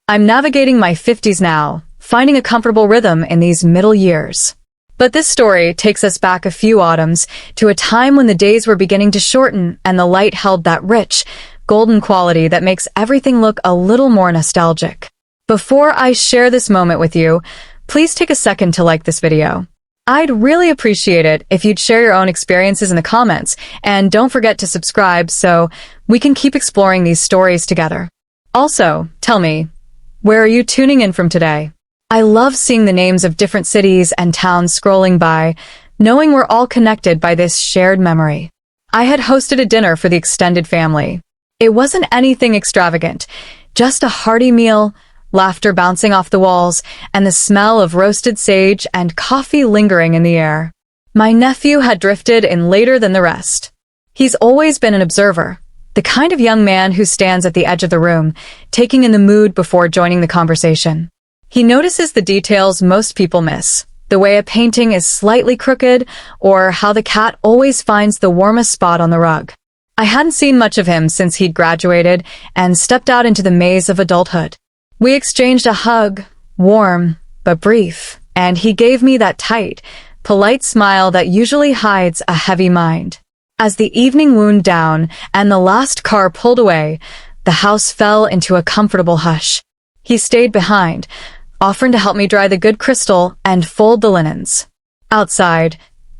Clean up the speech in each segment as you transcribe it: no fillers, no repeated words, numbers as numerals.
I'm navigating my 50s now, finding a comfortable rhythm in these middle years. But this story takes us back a few autumns to a time when the days were beginning to shorten and the light held that rich, golden quality that makes everything look a little more nostalgic. Before I share this moment with you, please take a second to like this video. I'd really appreciate it if you'd share your own experiences in the comments, and don't forget to subscribe so we can keep exploring these stories together. Also, tell me, where are you tuning in from today? I love seeing the names of different cities and towns scrolling by, knowing we're all connected by this shared memory. I had hosted a dinner for the extended family. It wasn't anything extravagant, just a hearty meal, laughter bouncing off the walls, and the smell of roasted sage and coffee lingering in the air. My nephew had drifted in later than the rest. He's always been an observer, the kind of young man who stands at the edge of the room, taking in the mood before joining the conversation. He notices the details most people miss, the way a painting is slightly crooked, or how the cat always finds the warmest spot on the rug. I hadn't seen much of him since he'd graduated and stepped out into the maze of adulthood. We exchanged a hug, warm but brief, and he gave me that tight, polite smile that usually hides a heavy mind. As the evening wound down and the last car pulled away, the house fell into a comfortable hush. He stayed behind, offering to help me dry the good crystal and fold the linens. Outside,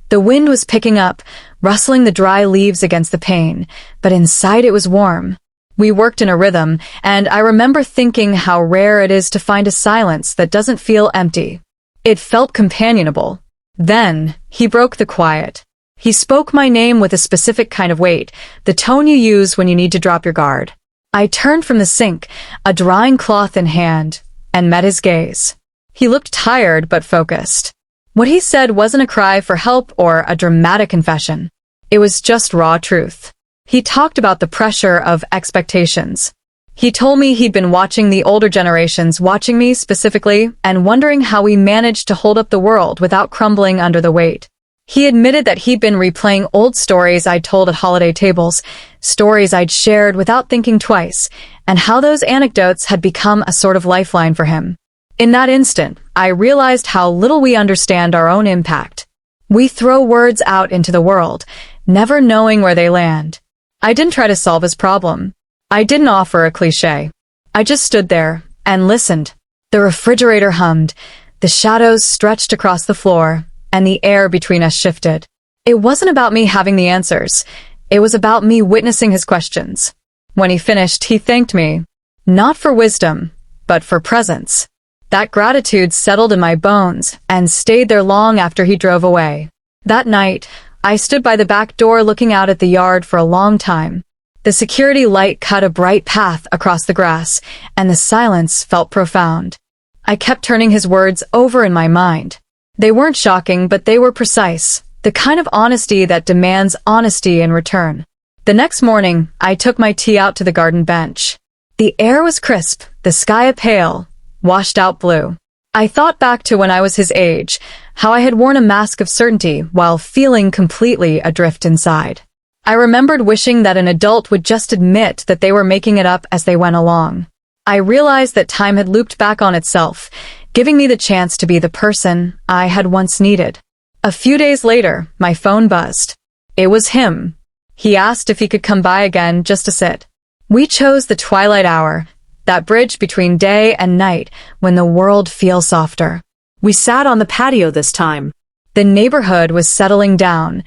the wind was picking up, rustling the dry leaves against the pane, but inside it was warm. We worked in a rhythm, and I remember thinking how rare it is to find a silence that doesn't feel empty. It felt companionable. Then, he broke the quiet. He spoke my name with a specific kind of weight, the tone you use when you need to drop your guard. I turned from the sink, a drying cloth in hand, and met his gaze. He looked tired but focused. What he said wasn't a cry for help or a dramatic confession. It was just raw truth. He talked about the pressure of expectations. He told me he'd been watching the older generations, watching me specifically, and wondering how we managed to hold up the world without crumbling under the weight. He admitted that he'd been replaying old stories I'd told at holiday tables, stories I'd shared without thinking twice, and how those anecdotes had become a sort of lifeline for him. In that instant, I realized how little we understand our own impact. We throw words out into the world, never knowing where they land. I didn't try to solve his problem. I didn't offer a cliché. I just stood there and listened. The refrigerator hummed, the shadows stretched across the floor, and the air between us shifted. It wasn't about me having the answers. It was about me witnessing his questions. When he finished, he thanked me, not for wisdom, but for presence. That gratitude settled in my bones and stayed there long after he drove away. That night, I stood by the back door looking out at the yard for a long time. The security light cut a bright path across the grass, and the silence felt profound. I kept turning his words over in my mind. They weren't shocking, but they were precise, the kind of honesty that demands honesty in return. The next morning, I took my tea out to the garden bench. The air was crisp, the sky a pale, washed-out blue. I thought back to when I was his age, how I had worn a mask of certainty while feeling completely adrift inside. I remembered wishing that an adult would just admit that they were making it up as they went along. I realized that time had looped back on itself, giving me the chance to be the person I had once needed. A few days later, my phone buzzed. It was him. He asked if he could come by again just to sit. We chose the twilight hour, that bridge between day and night when the world feels softer. We sat on the patio this time. The neighborhood was settling down.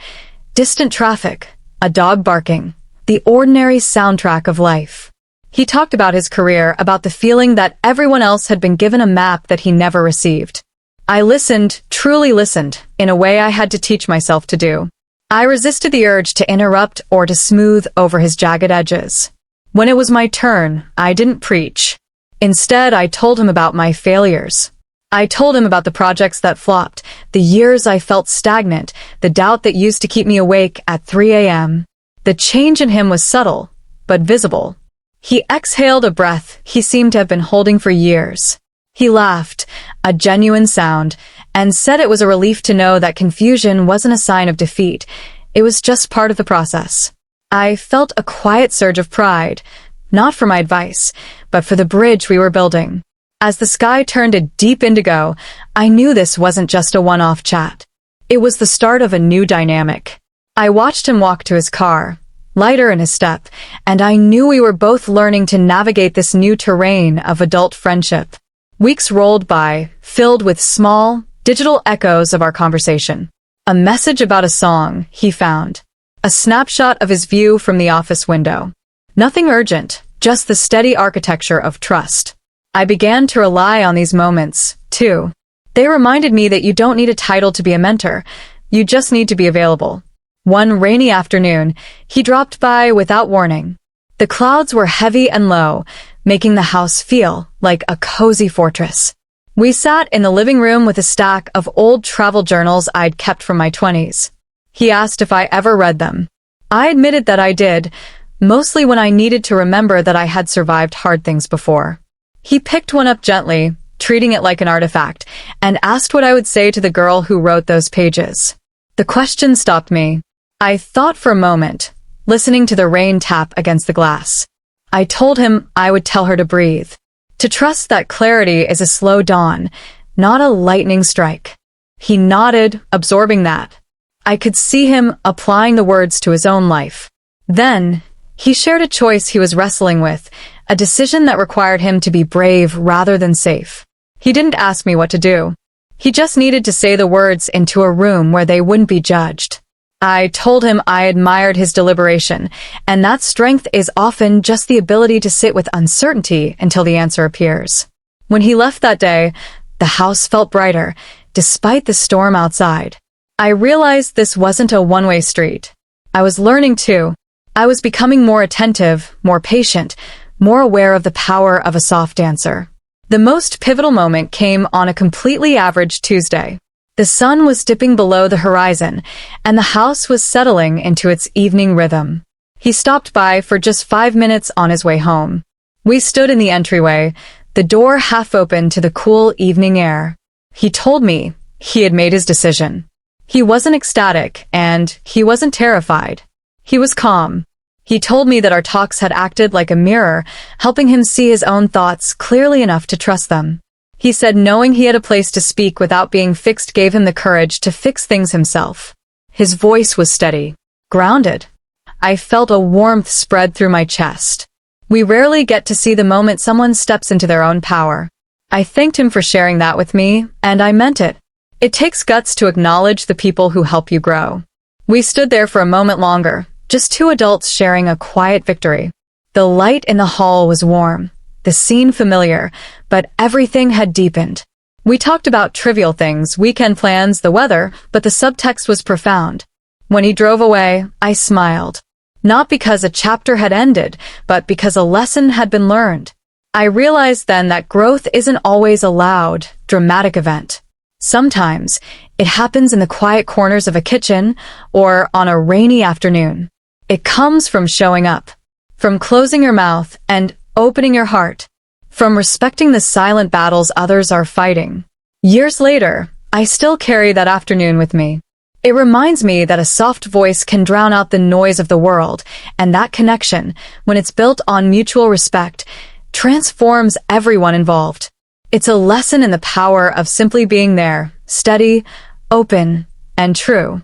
Distant traffic, a dog barking, the ordinary soundtrack of life. He talked about his career, about the feeling that everyone else had been given a map that he never received. I listened, truly listened, in a way I had to teach myself to do. I resisted the urge to interrupt or to smooth over his jagged edges. When it was my turn, I didn't preach. Instead, I told him about my failures. I told him about the projects that flopped, the years I felt stagnant, the doubt that used to keep me awake at 3 a.m. The change in him was subtle, but visible. He exhaled a breath he seemed to have been holding for years. He laughed, a genuine sound, and said it was a relief to know that confusion wasn't a sign of defeat. It was just part of the process. I felt a quiet surge of pride, not for my advice, but for the bridge we were building. As the sky turned a deep indigo, I knew this wasn't just a one-off chat. It was the start of a new dynamic. I watched him walk to his car, lighter in his step, and I knew we were both learning to navigate this new terrain of adult friendship. Weeks rolled by, filled with small, digital echoes of our conversation. A message about a song he found. A snapshot of his view from the office window. Nothing urgent, just the steady architecture of trust. I began to rely on these moments, too. They reminded me that you don't need a title to be a mentor. You just need to be available. One rainy afternoon, he dropped by without warning. The clouds were heavy and low, making the house feel like a cozy fortress. We sat in the living room with a stack of old travel journals I'd kept from my 20s. He asked if I ever read them. I admitted that I did, mostly when I needed to remember that I had survived hard things before. He picked one up gently, treating it like an artifact, and asked what I would say to the girl who wrote those pages. The question stopped me. I thought for a moment, listening to the rain tap against the glass. I told him I would tell her to breathe. To trust that clarity is a slow dawn, not a lightning strike. He nodded, absorbing that. I could see him applying the words to his own life. Then, he shared a choice he was wrestling with, a decision that required him to be brave rather than safe. He didn't ask me what to do. He just needed to say the words into a room where they wouldn't be judged. I told him I admired his deliberation, and that strength is often just the ability to sit with uncertainty until the answer appears. When he left that day, the house felt brighter, despite the storm outside. I realized this wasn't a one-way street. I was learning too. I was becoming more attentive, more patient, more aware of the power of a soft answer. The most pivotal moment came on a completely average Tuesday. The sun was dipping below the horizon, and the house was settling into its evening rhythm. He stopped by for just 5 minutes on his way home. We stood in the entryway, the door half open to the cool evening air. He told me he had made his decision. He wasn't ecstatic, and he wasn't terrified. He was calm. He told me that our talks had acted like a mirror, helping him see his own thoughts clearly enough to trust them. He said knowing he had a place to speak without being fixed gave him the courage to fix things himself. His voice was steady, grounded. I felt a warmth spread through my chest. We rarely get to see the moment someone steps into their own power. I thanked him for sharing that with me, and I meant it. It takes guts to acknowledge the people who help you grow. We stood there for a moment longer, just two adults sharing a quiet victory. The light in the hall was warm, the scene familiar, but everything had deepened. We talked about trivial things, weekend plans, the weather, but the subtext was profound. When he drove away, I smiled. Not because a chapter had ended, but because a lesson had been learned. I realized then that growth isn't always a loud, dramatic event. Sometimes, it happens in the quiet corners of a kitchen or on a rainy afternoon. It comes from showing up, from closing your mouth and opening your heart, from respecting the silent battles others are fighting. Years later, I still carry that afternoon with me. It reminds me that a soft voice can drown out the noise of the world, and that connection, when it's built on mutual respect, transforms everyone involved. It's a lesson in the power of simply being there, steady, open, and true.